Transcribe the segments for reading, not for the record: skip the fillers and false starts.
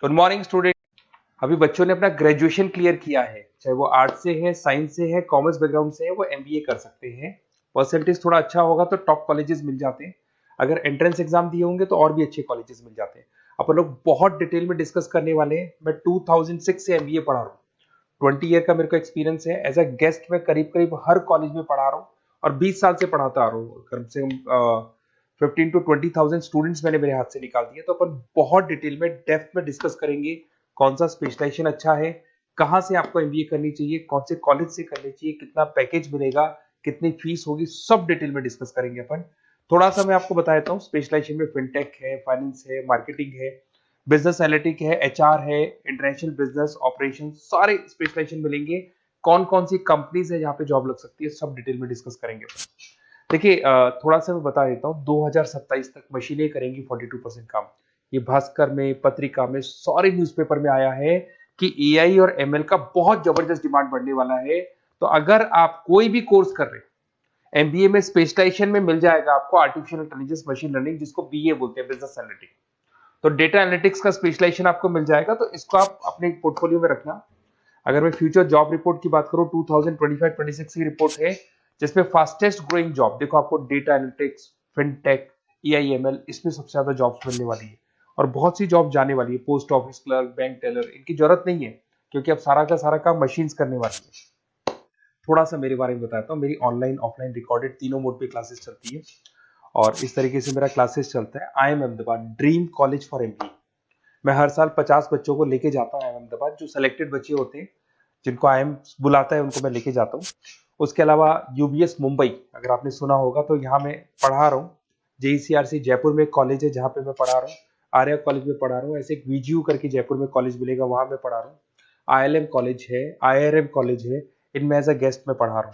Good morning student. अभी बच्चों ने अपना ग्रेजुएशन क्लियर किया है, चाहे वो आर्ट से है, साइंस से है, कॉमर्स बैकग्राउंड से है, वो एमबीए कर सकते हैं। परसेंटेज थोड़ा अच्छा होगा तो टॉप कॉलेजेस मिल जाते हैं। अगर एंट्रेंस एग्जाम दिए होंगे तो और भी अच्छे कॉलेजेस मिल जाते हैं। अपन लोग बहुत डिटेल में डिस्कस करने वाले हैं। मैं 2006 से एमबीए पढ़ा रहा हूँ। 20 ईयर का मेरे को एक्सपीरियंस है। एज अ गेस्ट मैं करीब करीब हर कॉलेज में पढ़ा रहा हूँ और 20 साल से पढ़ाता आ रहा हूँ। कम से कम 15 to 20 थाउजेंड स्टूडेंट्स मैंने मेरे हाथ से निकाल दिए। तो अपन बहुत डिटेल में डेप्थ में डिस्कस करेंगे कौन सा स्पेशलाइजेशन अच्छा है, कहाँ से आपको एमबीए करनी चाहिए, कौन से कॉलेज से करनी चाहिए, कितना पैकेज मिलेगा, कितनी फीस होगी, सब डिटेल में डिस्कस करेंगे अपन। थोड़ा सा मैं आपको बता देता हूँ। स्पेशलाइजेशन में फिनटेक है, फाइनेंस है, मार्केटिंग है, बिजनेस एनालिटिक है, एचआर है, इंटरनेशनल बिजनेस ऑपरेशन, सारे स्पेशलाइजेशन मिलेंगे। कौन कौन सी कंपनीज है जहाँ पे जॉब लग सकती है, सब डिटेल में डिस्कस करेंगे। देखिए, थोड़ा सा मैं बता देता हूँ। 2027 तक मशीनें करेंगी 42% काम। ये भास्कर में, पत्रिका में, सारे न्यूज़पेपर में आया है कि एआई और एमएल का बहुत जबरदस्त डिमांड बढ़ने वाला है। तो अगर आप कोई भी कोर्स कर रहे हैं, एमबीए में स्पेशलाइजेशन में मिल जाएगा आपको आर्टिफिशियल इंटेलिजेंस, मशीन लर्निंग, जिसको बीए बोलते हैं, बिजनेस एनालिटिक्स। तो डेटा एनालिटिक्स का स्पेशलाइजेशन आपको मिल जाएगा, तो इसको आप अपने पोर्टफोलियो में रखना। अगर मैं फ्यूचर जॉब रिपोर्ट की बात करूं, 2025-26 की रिपोर्ट है, जिसमें फास्टेस्ट ग्रोइंग जॉब देखो आपको डेटा एनालिटिक्स, फिनटेक, ईआईएमएल, इसमें सबसे ज्यादा जॉब्स मिलने वाली है। और बहुत सी जॉब जाने वाली है। Post office clerk, bank teller, इनकी जरूरत नहीं है, क्योंकि अब सारा का सारा काम मशीन्स करने वाली है। थोड़ा सा मेरे बारे में बताता हूँ। मेरी ऑनलाइन ऑफलाइन रिकॉर्डेड तीनों मोड पे क्लासेस चलती है। और इस तरीके से मेरा क्लासेस चलता है। I am Ahmedabad dream college for MBA. मैं हर साल 50 बच्चों को लेके जाता हूँ अहमदाबाद। जो सिलेक्टेड बच्चे होते हैं, जिनको आईएम बुलाता है, उनको मैं लेके जाता हूँ। उसके अलावा यूबीएस मुंबई, अगर आपने सुना होगा, तो यहाँ मैं पढ़ा रहा हूँ। जेईसीआरसी जयपुर में एक कॉलेज है जहाँ पे मैं पढ़ा रहा हूँ। आर्या कॉलेज में पढ़ा रहा हूँ। ऐसे एक वीजीयू करके जयपुर में कॉलेज मिलेगा, वहां मैं पढ़ा रहा हूँ। आईएलएम कॉलेज है, आईआरएम कॉलेज है, इनमें एज अ गेस्ट में पढ़ा रहा हूँ।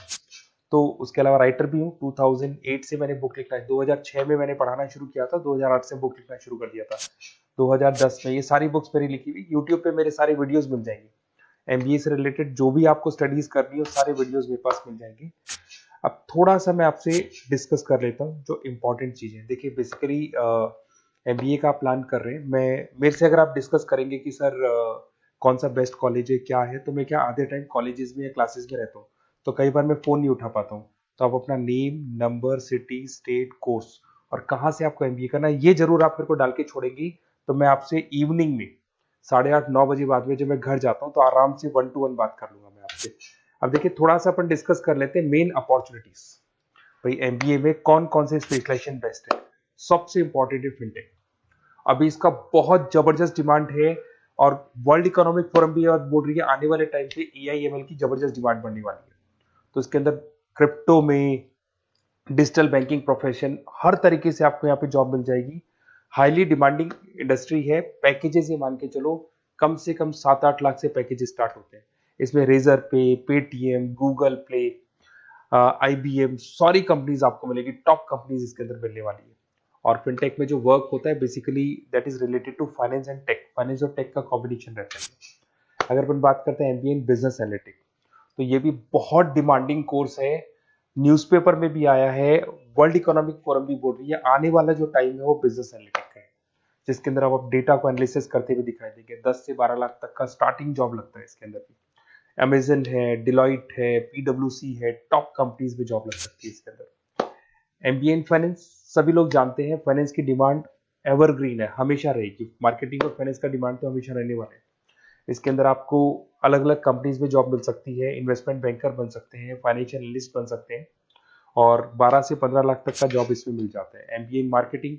तो उसके अलावा राइटर भी हूँ। 2008 से मैंने बुक लिखना है। 2006 में मैंने पढ़ाना शुरू किया था, 2008 से बुक लिखना शुरू कर दिया था। 2010 में ये सारी बुक्स मेरी लिखी हुई यूट्यूब पे मेरे सारे वीडियोस मिल जाएंगे। एमबीए से रिलेटेड जो भी आपको स्टडीज करनी हो, सारे वीडियोस मेरे पास मिल जाएंगे। अब थोड़ा सा मैं आपसे डिस्कस कर लेता हूँ जो इंपॉर्टेंट चीजें। देखिए, बेसिकली एमबीए का प्लान कर रहे हैं, मैं मेरे से अगर आप डिस्कस करेंगे कि सर कौन सा बेस्ट कॉलेज है, क्या है, तो मैं क्या आधे टाइम कॉलेजेस में या क्लासेस में रहता हूँ, तो कई बार मैं फोन नहीं उठा पाता हूँ। तो आप अपना name, number, city, state, course और कहाँ से आपको एमबीए करना है, ये जरूर आप मेरे को डाल के छोड़ेंगी। तो मैं आपसे इवनिंग में 8:30-9 बजे बाद में जब मैं घर जाता हूँ, तो आराम से 1 to 1 बात कर लूंगा मैं आपसे। अब देखिए, थोड़ा सा अपन डिस्कस कर लेते हैं मेन अपॉर्चुनिटीज। भाई, एमबीए में कौन कौन से स्पेशलाइजेशन बेस्ट है। सबसे इंपॉर्टेंट है फिनटेक। अभी इसका बहुत जबरदस्त डिमांड है। और वर्ल्ड इकोनॉमिक फोरम भी ये बोल रही है आने वाले टाइम पे एआईएमएल की जबरदस्त डिमांड बढ़ने वाली है। तो इसके अंदर क्रिप्टो में, डिजिटल बैंकिंग प्रोफेशन, हर तरीके से आपको यहाँ पे जॉब मिल जाएगी। हाईली डिमांडिंग इंडस्ट्री है। पैकेजेस ये मान के चलो, कम से कम 7-8 लाख से पैकेज स्टार्ट होते हैं। इसमें रेजर पे, पेटीएम, गूगल प्ले, आईबीएम, सारी कंपनीज आपको मिलेगी। टॉप कंपनीज इसके अंदर मिलने वाली है। और फिनटेक में जो वर्क होता है, basically that is related to finance and tech. Finance और टेक का कॉम्बिनेशन रहता है। अगर अपन बात करते हैं एमबीए इन बिजनेस एनालिटिक्स, तो ये भी बहुत डिमांडिंग कोर्स है। न्यूज़पेपर में भी आया है, वर्ल्ड इकोनॉमिक फोरम भी बोल रही है आने वाला जो टाइम है वो बिजनेस एनालिटिक्स का है, जिसके अंदर आप डेटा को एनालिसिस करते हुए दिखाई देंगे। 10 से 12 लाख तक का स्टार्टिंग जॉब लगता है इसके अंदर भी। अमेजन है, डिलॉइट है, पीडब्ल्यूसी है, टॉप कंपनीज में जॉब लग सकती है इसके अंदर। एमबीए इन फाइनेंस, सभी लोग जानते हैं फाइनेंस की डिमांड एवरग्रीन है, हमेशा रहेगी। मार्केटिंग और फाइनेंस का डिमांड तो हमेशा रहने वाला है। इसके अंदर आपको अलग अलग कंपनीज में जॉब मिल सकती है। इन्वेस्टमेंट बैंकर बन सकते हैं, फाइनेंशियल एनालिस्ट बन सकते हैं, और 12 से 15 लाख तक का जॉब इसमें मिल जाता है। एमबीए इन मार्केटिंग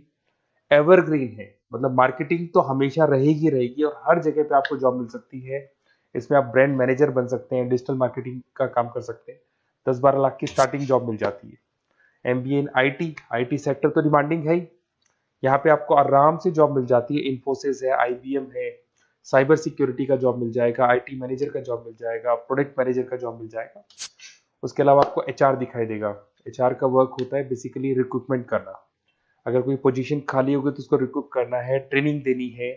एवरग्रीन है, मतलब मार्केटिंग तो हमेशा रहेगी रहेगी और हर जगह पे आपको जॉब मिल सकती है। इसमें आप ब्रांड मैनेजर बन सकते हैं, डिजिटल मार्केटिंग का काम कर सकते हैं। 10-12 लाख की स्टार्टिंग जॉब मिल जाती है। MBA in IT, IT sector तो डिमांडिंग है ही। यहाँ पे आपको आराम से जॉब मिल जाती है। इन्फोसिस है, आईबीएम है, साइबर सिक्योरिटी का जॉब मिल जाएगा, आईटी मैनेजर का जॉब मिल जाएगा, प्रोडक्ट मैनेजर का जॉब मिल जाएगा। उसके अलावा आपको एचआर दिखाई देगा। एचआर का वर्क होता है बेसिकली रिक्रूटमेंट करना। अगर कोई पोजीशन खाली होगी तो उसको रिक्रूट करना है, ट्रेनिंग देनी है,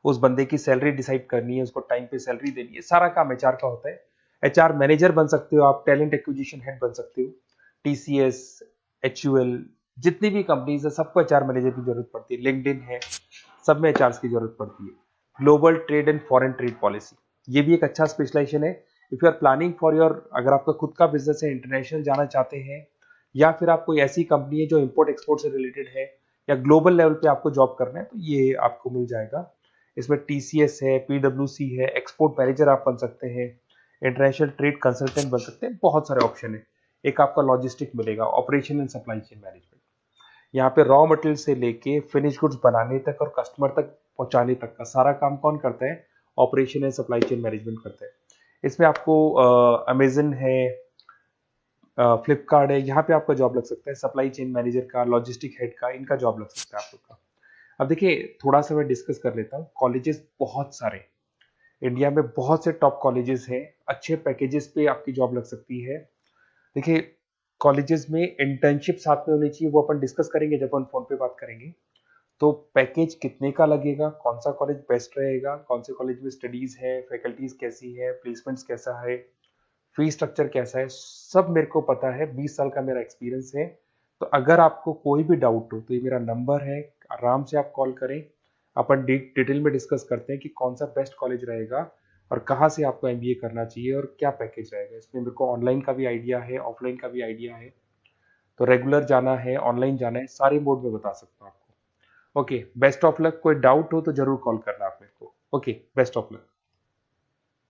उस बंदे की सैलरी डिसाइड करनी है, उसको टाइम पे सैलरी देनी है, सारा काम एचआर का होता है। एचआर मैनेजर बन सकते हो आप, टैलेंट एक्विजिशन हेड बन सकते हो। टीसीएस, एचयूएल, जितनी भी कंपनीज है सबको एचआर मैनेजर की जरूरत पड़ती है। लिंक्डइन है, सब में एचआर की जरूरत पड़ती है। Global trade and foreign trade policy, ये भी एक अच्छा स्पेशलाइजेशन है। If you are planning for your, अगर आपका खुद का बिजनेस है, इंटरनेशनल जाना चाहते हैं, या फिर आप कोई ऐसी कंपनी है जो इंपोर्ट एक्सपोर्ट से रिलेटेड है, या ग्लोबल लेवल पे आपको जॉब करना है, तो ये आपको मिल जाएगा। इसमें टीसीएस है, पीडब्ल्यूसी है, एक्सपोर्ट मैनेजर आप बन सकते हैं, इंटरनेशनल ट्रेड कंसल्टेंट बन सकते हैं, बहुत सारे ऑप्शन है। एक आपका लॉजिस्टिक मिलेगा, operation and supply chain management, यहाँ पे रॉ मटेरियल से लेके फिनिश गुड्स बनाने तक और कस्टमर तक पहुंचाने तक का सारा काम कौन करता है? Operation and supply chain management करता है। इसमें आपको अमेजन है, फ्लिपकार्ट है, यहाँ पे आपका जॉब लग सकता है, सप्लाई चेन मैनेजर का, लॉजिस्टिक हेड का, इनका जॉब लग सकता है आप लोग का। अब देखिए थोड़ा सा मैं डिस्कस कर लेता हूँ। कॉलेजेस बहुत सारे इंडिया में, बहुत से टॉप कॉलेजेस हैं, अच्छे पैकेजेस पे आपकी जॉब लग सकती है। देखिए कॉलेजेस में इंटर्नशिप साथ में होनी चाहिए, वो अपन डिस्कस करेंगे जब अपन फोन पे बात करेंगे। तो पैकेज कितने का लगेगा, कौन सा कॉलेज बेस्ट रहेगा, कौन से कॉलेज में स्टडीज है, फैकल्टीज कैसी है, प्लेसमेंट्स कैसा है, फी स्ट्रक्चर कैसा है, सब मेरे को पता है, 20 साल का मेरा एक्सपीरियंस है। तो अगर आपको कोई भी डाउट हो तो ये मेरा नंबर है, आराम से आप कॉल करें, अपन डिटेल में डिस्कस करते हैं कि कौन सा बेस्ट कॉलेज रहेगा और कहाँ से आपको एमबीए करना चाहिए और क्या पैकेज रहेगा। इसमें मेरे को ऑनलाइन का भी आइडिया है, ऑफलाइन का भी आइडिया है, तो रेगुलर जाना है, ऑनलाइन जाना है, सारे मोड में बता सकता हूँ आपको। Okay, best of luck. कोई डाउट हो तो जरूर कॉल करना आप मेरे को। Okay, best of luck.